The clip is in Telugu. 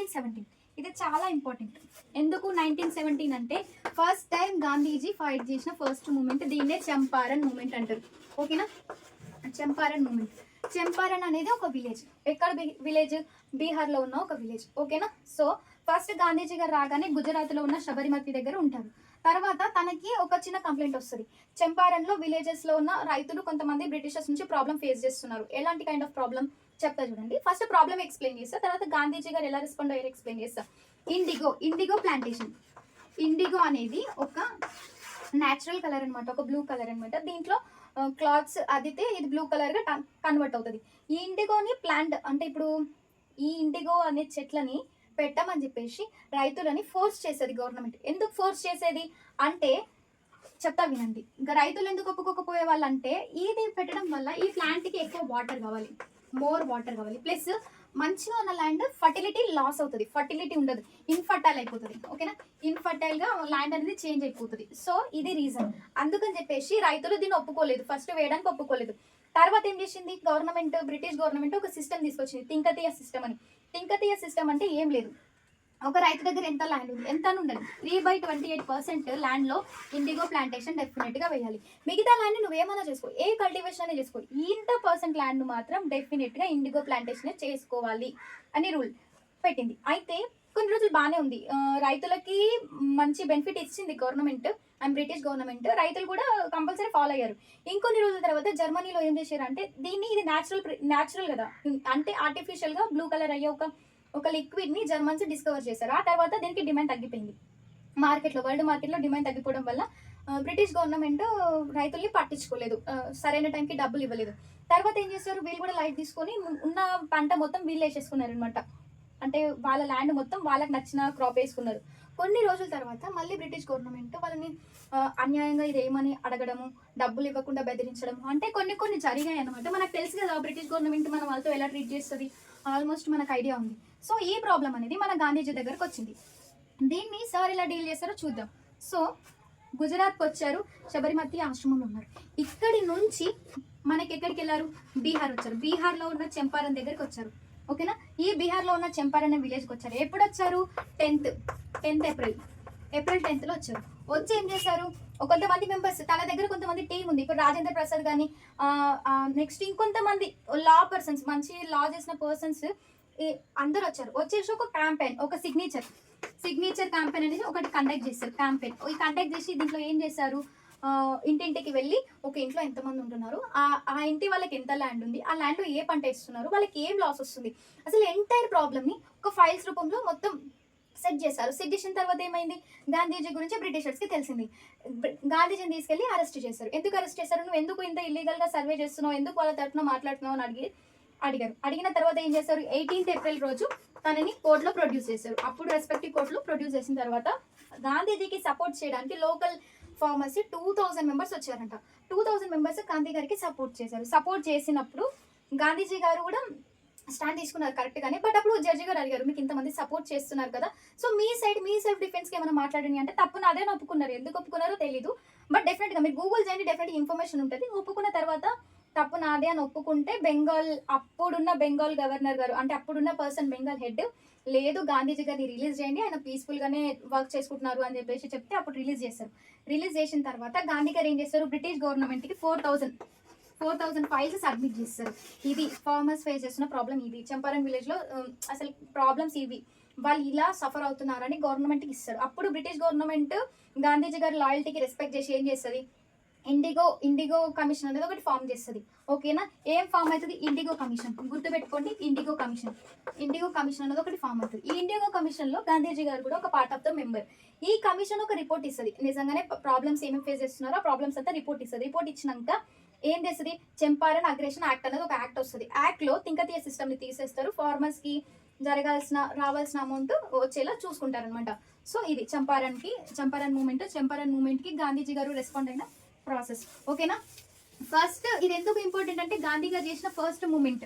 1917. ఇది చాలా ఇంపార్టెంట్. ఎందుకు 1917 అంటే ఫస్ట్ టైం గాంధీజీ ఫైట్ చేసిన ఫస్ట్ మూమెంట్. దీన్నే చంపారన్ మూమెంట్ అంటారు. ఓకేనా, చంపారన్ మూమెంట్. చంపారన్ అనేది ఒక విలేజ్. ఎక్కడ విలేజ్? బీహార్లో ఉన్న ఒక విలేజ్. ఓకేనా. సో ఫస్ట్ గాంధీజీ గారు రాగానే గుజరాత్లో ఉన్న శబరిమతి దగ్గర ఉంటారు. తర్వాత తనకి ఒక చిన్న కంప్లైంట్ వస్తుంది. చంపారన్లో విలేజెస్లో ఉన్న రైతులు కొంతమంది బ్రిటిషర్స్ నుంచి ప్రాబ్లం ఫేస్ చేస్తున్నారు. ఎలాంటి కైండ్ ఆఫ్ ప్రాబ్లం చెప్తా చూడండి. ఫస్ట్ ప్రాబ్లం ఎక్స్ప్లెయిన్ చేస్తా, తర్వాత గాంధీజీ గారు ఎలా రెస్పాండ్ అయ్యారు ఎక్స్ప్లెయిన్ చేస్తా. IndiGo plantation. ఇండిగో అనేది ఒక న్యాచురల్ కలర్ అనమాట, ఒక బ్లూ కలర్ అనమాట. దీంట్లో క్లాత్స్ అదితే ఇది బ్లూ కలర్గా కన్వర్ట్ అవుతుంది. ఈ ఇండిగోని ప్లాంట్ అంటే ఇప్పుడు ఈ ఇండిగో అనే చెట్లని పెట్టమని చెప్పేసి రైతులని ఫోర్స్ చేసేది గవర్నమెంట్. ఎందుకు ఫోర్స్ చేసేది అంటే చెప్తా వినండి. ఇంకా రైతులు ఎందుకు ఒప్పుకోకపోయే వాళ్ళు అంటే ఇది పెట్టడం వల్ల ఈ ప్లాంట్కి ఎక్కువ వాటర్ కావాలి, మోర్ వాటర్ కావాలి. ప్లస్ మంచిగా ఉన్న ల్యాండ్ ఫర్టిలిటీ లాస్ అవుతుంది, ఫర్టిలిటీ ఉండదు, ఇన్ఫర్టైల్ అయిపోతుంది. ఓకేనా, ఇన్ఫర్టైల్గా ల్యాండ్ అనేది చేంజ్ అయిపోతుంది. సో ఇది రీజన్. అందుకని చెప్పేసి రైతులు దీన్ని ఒప్పుకోలేదు, ఫస్ట్ వేయడానికి ఒప్పుకోలేదు. తర్వాత ఏం చేసింది గవర్నమెంట్, బ్రిటిష్ గవర్నమెంట్ ఒక సిస్టమ్ తీసుకొచ్చింది, తింకతీయ సిస్టమ్ అని. తింకతీయ సిస్టమ్ అంటే ఏం లేదు, ఒక రైతు దగ్గర ఎంత ల్యాండ్ ఉంది, ఎంత ఉండదు, 3/28% ల్యాండ్లో ఇండిగో ప్లాంటేషన్ డెఫినెట్గా వేయాలి. మిగతా ల్యాండ్ నువ్వేమన్నా చేసుకో, ఏ కల్టివేషన్ అనేది చేసుకో, ఇంత % ల్యాండ్ మాత్రం డెఫినెట్గా ఇండిగో ప్లాంటేషన్ చేసుకోవాలి అని రూల్ పెట్టింది. అయితే కొన్ని రోజులు బాగానే ఉంది, రైతులకి మంచి బెనిఫిట్ ఇచ్చింది గవర్నమెంట్ అండ్ బ్రిటిష్ గవర్నమెంట్. రైతులు కూడా కంపల్సరీ ఫాలో అయ్యారు. ఇంకొన్ని రోజుల తర్వాత జర్మనీలో ఏం చేశారంటే ఇది న్యాచురల్ కదా, అంటే ఆర్టిఫిషియల్గా బ్లూ కలర్ అయ్యే ఒక లిక్విడ్ని జర్మన్స్ డిస్కవర్ చేశారు. ఆ తర్వాత దీనికి డిమాండ్ తగ్గిపోయింది మార్కెట్లో, వరల్డ్ మార్కెట్లో డిమాండ్ తగ్గిపోవడం వల్ల బ్రిటిష్ గవర్నమెంట్ రైతుల్ని పట్టించుకోలేదు, సరైన టైంకి డబ్బులు ఇవ్వలేదు. తర్వాత ఏం చేశారు, వీళ్ళు కూడా లైట్ తీసుకొని ఉన్న పంట మొత్తం వీళ్ళు వేసేసుకున్నారు అనమాట. అంటే వాళ్ళ ల్యాండ్ మొత్తం వాళ్ళకి నచ్చిన క్రాప్ వేసుకున్నారు. కొన్ని రోజుల తర్వాత మళ్ళీ బ్రిటిష్ గవర్నమెంట్ వాళ్ళని అన్యాయంగా ఇది ఏమని అడగడము, డబ్బులు ఇవ్వకుండా బెదిరించడం, అంటే కొన్ని జరిగాయి అనమాట. మనకు తెలుసు కదా బ్రిటిష్ గవర్నమెంట్ మన వాళ్ళతో ఎలా ట్రీట్ చేస్తుంది, ఆల్మోస్ట్ మనకు ఐడియా ఉంది. సో ఈ ప్రాబ్లం అనేది మన గాంధీజీ దగ్గరకు వచ్చింది. దీన్ని సార్ ఎలా డీల్ చేస్తారో చూద్దాం. సో గుజరాత్కి వచ్చారు, శబరిమతి ఆశ్రమంలో ఉన్నారు. ఇక్కడి నుంచి మనకి ఎక్కడికి వెళ్ళారు, బీహార్ వచ్చారు. బీహార్లో ఉన్న చంపారన్ దగ్గరికి వచ్చారు. ఓకేనా, ఈ బీహార్లో ఉన్న చంపారన్ అనే విలేజ్కి వచ్చారు. ఎప్పుడు వచ్చారు, 10th ఏప్రిల్ 10th వచ్చారు. వచ్చి ఏం చేశారు, కొంతమంది మెంబర్స్ తన దగ్గర కొంతమంది టీం ఉంది. ఇప్పుడు రాజేంద్ర ప్రసాద్ కానీ నెక్స్ట్ ఇంకొంతమంది లా పర్సన్స్, మంచి లా చేసిన పర్సన్స్ అందరు వచ్చారు. వచ్చేసి ఒక క్యాంపెయిన్, ఒక సిగ్నేచర్ క్యాంపెయిన్ అనేది ఒకటి కండక్ట్ చేస్తారు. క్యాంపెయిన్ ఈ కండక్ట్ చేసి దీంట్లో ఏం చేశారు, ఇంటింటికి వెళ్ళి ఒక ఇంట్లో ఎంతమంది ఉంటున్నారు, ఆ ఇంటి వాళ్ళకి ఎంత ల్యాండ్ ఉంది, ఆ ల్యాండ్లో ఏ పంట వేస్తున్నారు, వాళ్ళకి ఏం లాస్ వస్తుంది, అసలు ఎంటైర్ ప్రాబ్లమ్ని ఒక ఫైల్స్ రూపంలో మొత్తం సెట్ చేశారు. సెట్ చేసిన తర్వాత ఏమైంది, గాంధీజీ గురించి బ్రిటిషర్స్కి తెలిసింది. గాంధీజీని తీసుకెళ్ళి అరెస్ట్ చేశారు. ఎందుకు అరెస్ట్ చేశారు, నువ్వు ఎందుకు ఇంత ఇల్లీగల్గా సర్వే చేస్తున్నావు, ఎందుకు వాళ్ళ తరఫున మాట్లాడుతున్నావు అని అడిగారు. అడిగిన తర్వాత ఏం చేశారు, 18th ఏప్రిల్ రోజు తనని కోర్టులో ప్రొడ్యూస్ చేశారు. అప్పుడు రెస్పెక్టివ్ కోర్టులో ప్రొడ్యూస్ చేసిన తర్వాత గాంధీజీకి సపోర్ట్ చేయడానికి లోకల్ ఫార్మర్స్ 2000 మెంబర్స్ వచ్చారంట. 2000 మెంబర్స్ గాంధీ గారికి సపోర్ట్ చేశారు. సపోర్ట్ చేసినప్పుడు గాంధీజీ గారు కూడా స్టాండ్ తీసుకున్నారు కరెక్ట్గానే. బట్ అప్పుడు జడ్జి గారు అడిగారు, మీకు ఇంతమంది సపోర్ట్ చేస్తున్నారు కదా, సో మీ సెల్ఫ్ డిఫెన్స్కి ఏమైనా మాట్లాడండి అంటే తప్పున అదే ఒప్పుకున్నారు. ఎందుకు ఒప్పుకున్నారో తెలీదు, బట్ డెఫినెట్గా మీరు గూగుల్ చేయండి, డెఫినెట్గా ఇన్ఫర్మేషన్ ఉంటుంది. ఒప్పుకున్న తర్వాత తప్పు నాదే అని ఒప్పుకుంటే అప్పుడున్న బెంగాల్ గవర్నర్ గారు, అంటే అప్పుడున్న పర్సన్ బెంగాల్ హెడ్, లేదు గాంధీజీ గారిని రిలీజ్ చేయండి, ఆయన పీస్ఫుల్గానే వర్క్ చేసుకుంటున్నారు అని చెప్పేసి చెప్తే అప్పుడు రిలీజ్ చేస్తారు. రిలీజ్ చేసిన తర్వాత గాంధీ గారు ఏం చేస్తారు, బ్రిటిష్ గవర్నమెంట్కి 4,000 ఫైల్స్ సబ్మిట్ చేస్తారు. ఇది ఫార్మర్స్ ఫేస్ చేస్తున్న ప్రాబ్లం, ఇది చంపారన్ విలేజ్లో అసలు ప్రాబ్లమ్స్ ఇవి, వాళ్ళు ఇలా సఫర్ అవుతున్నారని గవర్నమెంట్కి ఇస్తారు. అప్పుడు బ్రిటిష్ గవర్నమెంట్ గాంధీజీ గారి లాయల్టీకి రెస్పెక్ట్ చేసి ఏం చేస్తుంది, ఇండిగో కమిషన్ అనేది ఒకటి ఫామ్ చేస్తుంది. ఓకేనా, ఏం ఫామ్ అవుతుంది, ఇండిగో కమిషన్. గుర్తుపెట్టుకోండి, ఇండిగో కమిషన్ అనేది ఒకటి ఫామ్ అవుతుంది. ఈ ఇండిగో కమిషన్లో గాంధీజీ గారు కూడా ఒక పార్ట్ ఆఫ్ ద మెంబర్. ఈ కమిషన్ ఒక రిపోర్ట్ ఇస్తుంది, నిజంగానే ప్రాబ్లమ్స్ ఏమేమి ఫేస్ చేస్తున్నారో ఆ ప్రాబ్లమ్స్ అంతా రిపోర్ట్ ఇస్తుంది. రిపోర్ట్ ఇచ్చినాక ఏం చేస్తుంది, చంపారన్ అగ్రెషన్ యాక్ట్ అనేది ఒక యాక్ట్ వస్తుంది. యాక్ట్లో తింకతీయ సిస్టమ్ని తీసేస్తారు, ఫార్మర్స్కి రావాల్సిన అమౌంట్ వచ్చేలా చూసుకుంటారనమాట. సో ఇది చంపారన్ మూమెంట్కి గాంధీజీ గారు రెస్పాండ్ అయిన ప్రాసెస్. ఓకేనా, ఫస్ట్ ఇది ఎందుకు ఇంపార్టెంట్ అంటే గాంధీ గారు చేసిన ఫస్ట్ మూమెంట్.